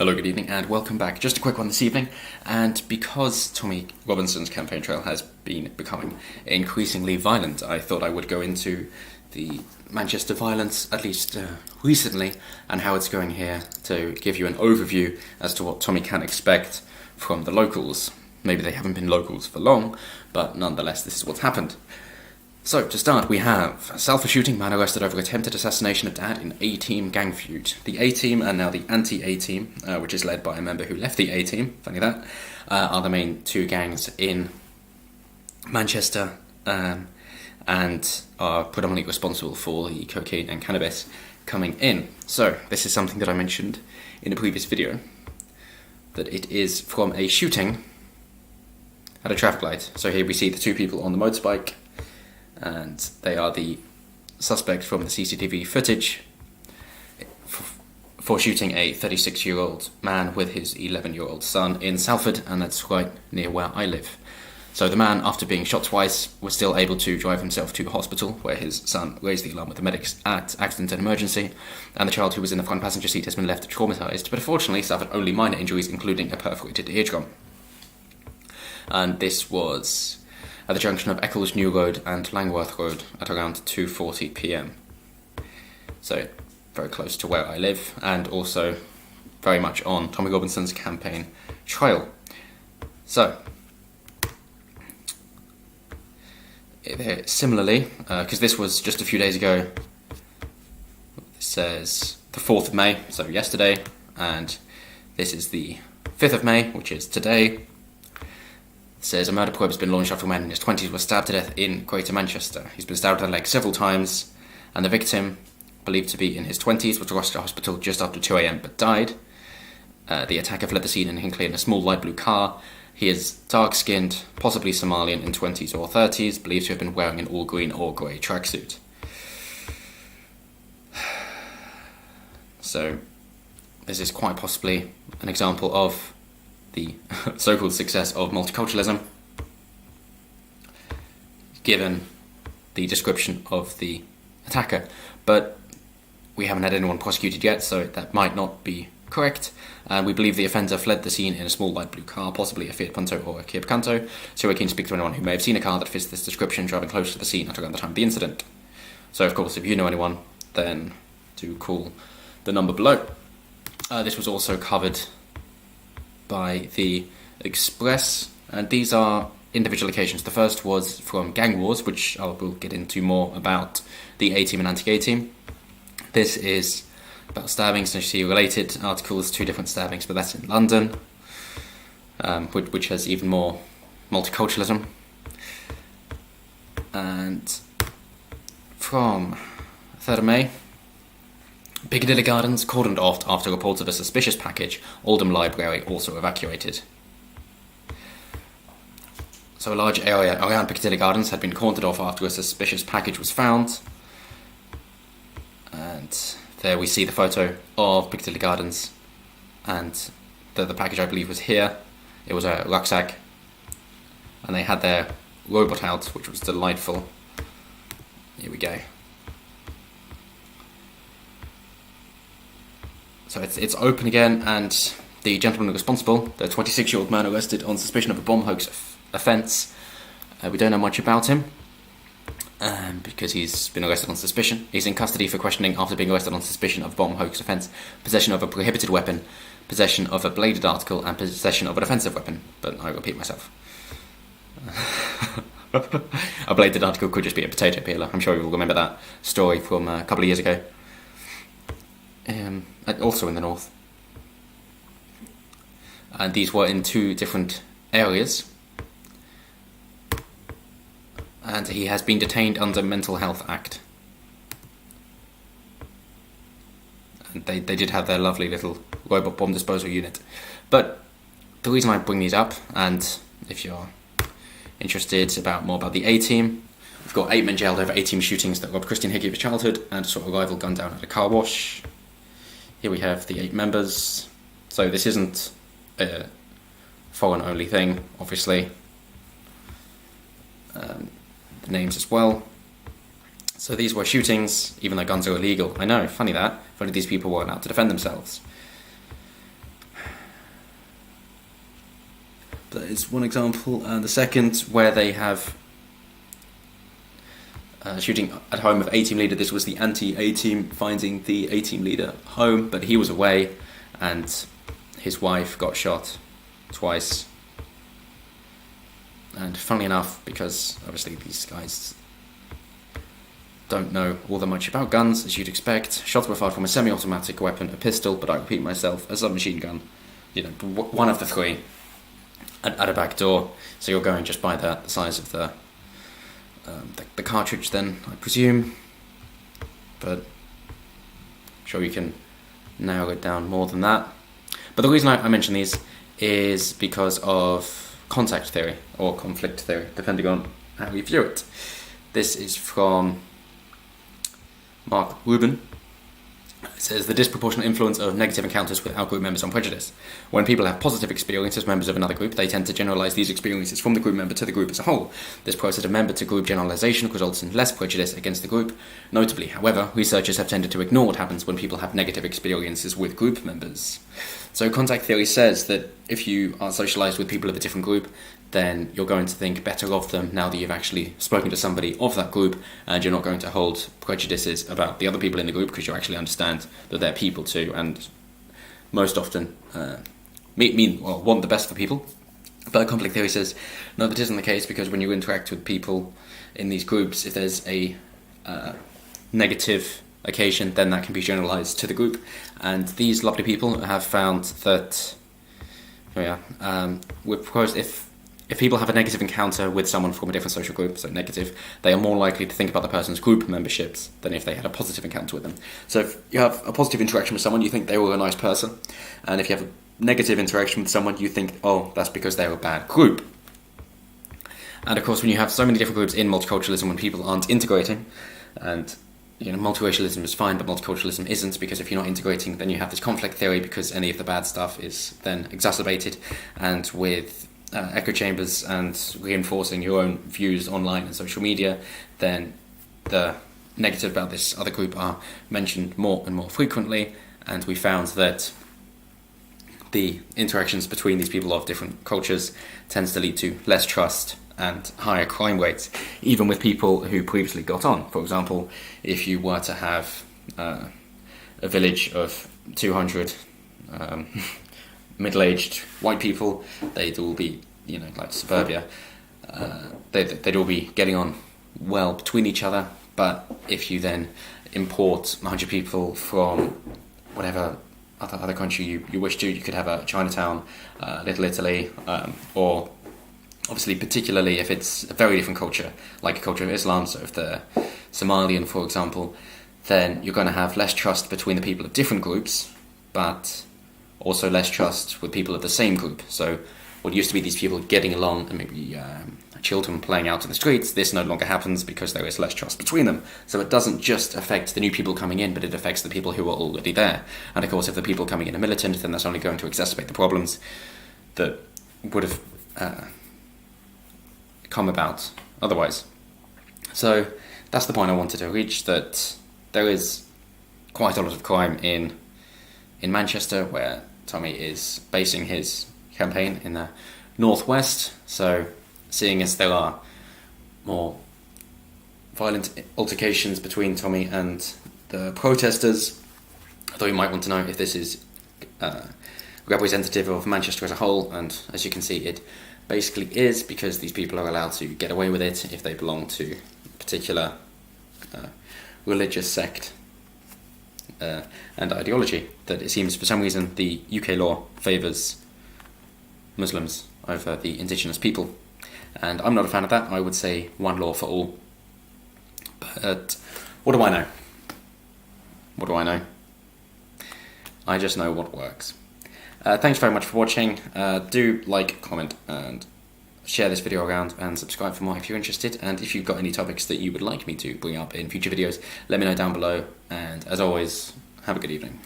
Hello, good evening, and welcome back. Just a quick one this evening, and because Tommy Robinson's campaign trail has been becoming increasingly violent, I thought I would go into the Manchester violence, at least recently, and how it's going here to give you an overview as to what Tommy can expect from the locals. Maybe they haven't been locals for long, but nonetheless, this is what's happened. So, to start, we have Salford shooting, man arrested over attempted assassination of dad in A-Team gang feud. The A-Team and now the anti-A-Team, which is led by a member who left the A-Team, funny that, are the main two gangs in Manchester and are predominantly responsible for the cocaine and cannabis coming in. So, this is something that I mentioned in a previous video, that it is from a shooting at a traffic light. So here we see the two people on the motorbike, and they are the suspect from the CCTV footage for shooting a 36-year-old man with his 11-year-old son in Salford, and that's right near where I live. So the man, after being shot twice, was still able to drive himself to hospital, where his son raised the alarm with the medics at accident and emergency, and the child who was in the front passenger seat has been left traumatised, but unfortunately suffered only minor injuries, including a perforated eardrum. And this was at the junction of Eccles New Road and Langworth Road at around 2:40 p.m. So, very close to where I live, and also very much on Tommy Robinson's campaign trail. So, similarly, because this was just a few days ago, it says the 4th of May, so yesterday, and this is the 5th of May, which is today. Says a murder probe has been launched after a man in his 20s was stabbed to death in Greater Manchester. He's been stabbed in the leg several times, and the victim, believed to be in his 20s, was rushed to hospital just after 2 a.m. but died. The attacker fled the scene in Hinckley in a small light blue car. He is dark-skinned, possibly Somalian in 20s or 30s, believed to have been wearing an all-green or grey tracksuit. So, this is quite possibly an example of the so-called success of multiculturalism, given the description of the attacker, but we haven't had anyone prosecuted yet, so that might not be correct. We believe the offender fled the scene in a small light blue car, possibly a Fiat Punto or a Kia Picanto, so we're keen to speak to anyone who may have seen a car that fits this description driving close to the scene at around the time of the incident. So of course, if you know anyone, then do call the number below. This was also covered by the Express, and these are individual occasions. The first was from Gang Wars, which I will get into more about the A-Team and anti-A-Team. This is about stabbings, and you see related articles, 2 different stabbings, but that's in London, which has even more multiculturalism. And from 3rd of May, Piccadilly Gardens cordoned off after reports of a suspicious package. Oldham Library also evacuated. So a large area around Piccadilly Gardens had been cordoned off after a suspicious package was found. And there we see the photo of Piccadilly Gardens, and the package, I believe, was here. It was a rucksack, and they had their robot out, which was delightful. Here we go. So it's open again, and the gentleman responsible, the 26-year-old man arrested on suspicion of a bomb hoax offence. We don't know much about him, because he's been arrested on suspicion. He's in custody for questioning after being arrested on suspicion of bomb hoax offence, possession of a prohibited weapon, possession of a bladed article, and possession of an offensive weapon. But I repeat myself. A bladed article could just be a potato peeler. I'm sure you will remember that story from a couple of years ago. Also in the north. And these were in 2 different areas. And he has been detained under Mental Health Act. And they did have their lovely little robot bomb disposal unit. But the reason I bring these up, and if you're interested more about the A-Team, we've got 8 men jailed over A-Team shootings that robbed Christian Hickey of his childhood and saw a rival gunned down at a car wash. Here we have the 8 members. So this isn't a foreign-only thing, obviously. The names as well. So these were shootings, even though guns are illegal. I know, funny that. If only these people weren't out to defend themselves. That is one example. And the second, where they have shooting at home of A-team leader. This was the anti-A-team finding the A-team leader home, but he was away, and his wife got shot twice. And funnily enough, because obviously these guys don't know all that much about guns, as you'd expect, shots were fired from a semi-automatic weapon, a pistol, but I repeat myself, a submachine gun. One of the three at a back door. So you're going just by the size of the cartridge then, I presume. But I'm sure you can narrow it down more than that. But the reason I mention these is because of contact theory, or conflict theory, depending on how you view it. This is from Mark Rubin. It says, the disproportionate influence of negative encounters with out-group members on prejudice. When people have positive experiences as members of another group, they tend to generalise these experiences from the group member to the group as a whole. This process of member-to-group generalisation results in less prejudice against the group. Notably, however, researchers have tended to ignore what happens when people have negative experiences with group members. So contact theory says that if you are socialised with people of a different group, then you're going to think better of them now that you've actually spoken to somebody of that group, and you're not going to hold prejudices about the other people in the group because you actually understand that they're people too, and most often want the best for people. But conflict theory says, no, that isn't the case, because when you interact with people in these groups, if there's a negative occasion, then that can be generalised to the group. And these lovely people have found that, we've proposed if people have a negative encounter with someone from a different social group, so negative, they are more likely to think about the person's group memberships than if they had a positive encounter with them. So if you have a positive interaction with someone, you think they were a nice person. And if you have a negative interaction with someone, you think, oh, that's because they're a bad group. And of course, when you have so many different groups in multiculturalism, when people aren't integrating, and multiracialism is fine, but multiculturalism isn't, because if you're not integrating, then you have this conflict theory, because any of the bad stuff is then exacerbated. And with echo chambers and reinforcing your own views online and social media, then the negative about this other group are mentioned more and more frequently. And we found that the interactions between these people of different cultures tends to lead to less trust and higher crime rates, even with people who previously got on. For example, if you were to have a village of 200 middle-aged white people, they'd all be, like suburbia, they'd all be getting on well between each other. But if you then import 100 people from whatever other country you wish to, you could have a Chinatown, Little Italy, or obviously particularly if it's a very different culture, like a culture of Islam, so if they're Somalian, for example, then you're going to have less trust between the people of different groups, but also less trust with people of the same group. So what used to be these people getting along and maybe children playing out in the streets, this no longer happens because there is less trust between them. So it doesn't just affect the new people coming in, but it affects the people who are already there. And of course, if the people coming in are militant, then that's only going to exacerbate the problems that would have come about otherwise. So that's the point I wanted to reach, that there is quite a lot of crime in Manchester, where Tommy is basing his campaign in the northwest. So seeing as there are more violent altercations between Tommy and the protesters, I thought you might want to know if this is representative of Manchester as a whole, and as you can see, it basically is, because these people are allowed to get away with it if they belong to a particular religious sect and ideology. That it seems for some reason the UK law favours Muslims over the indigenous people, and I'm not a fan of that. I would say one law for all. But what do I know? What do I know? I just know what works. Thanks very much for watching. Do like, comment, and share this video around, and subscribe for more if you're interested. And if you've got any topics that you would like me to bring up in future videos, let me know down below. And as always, have a good evening.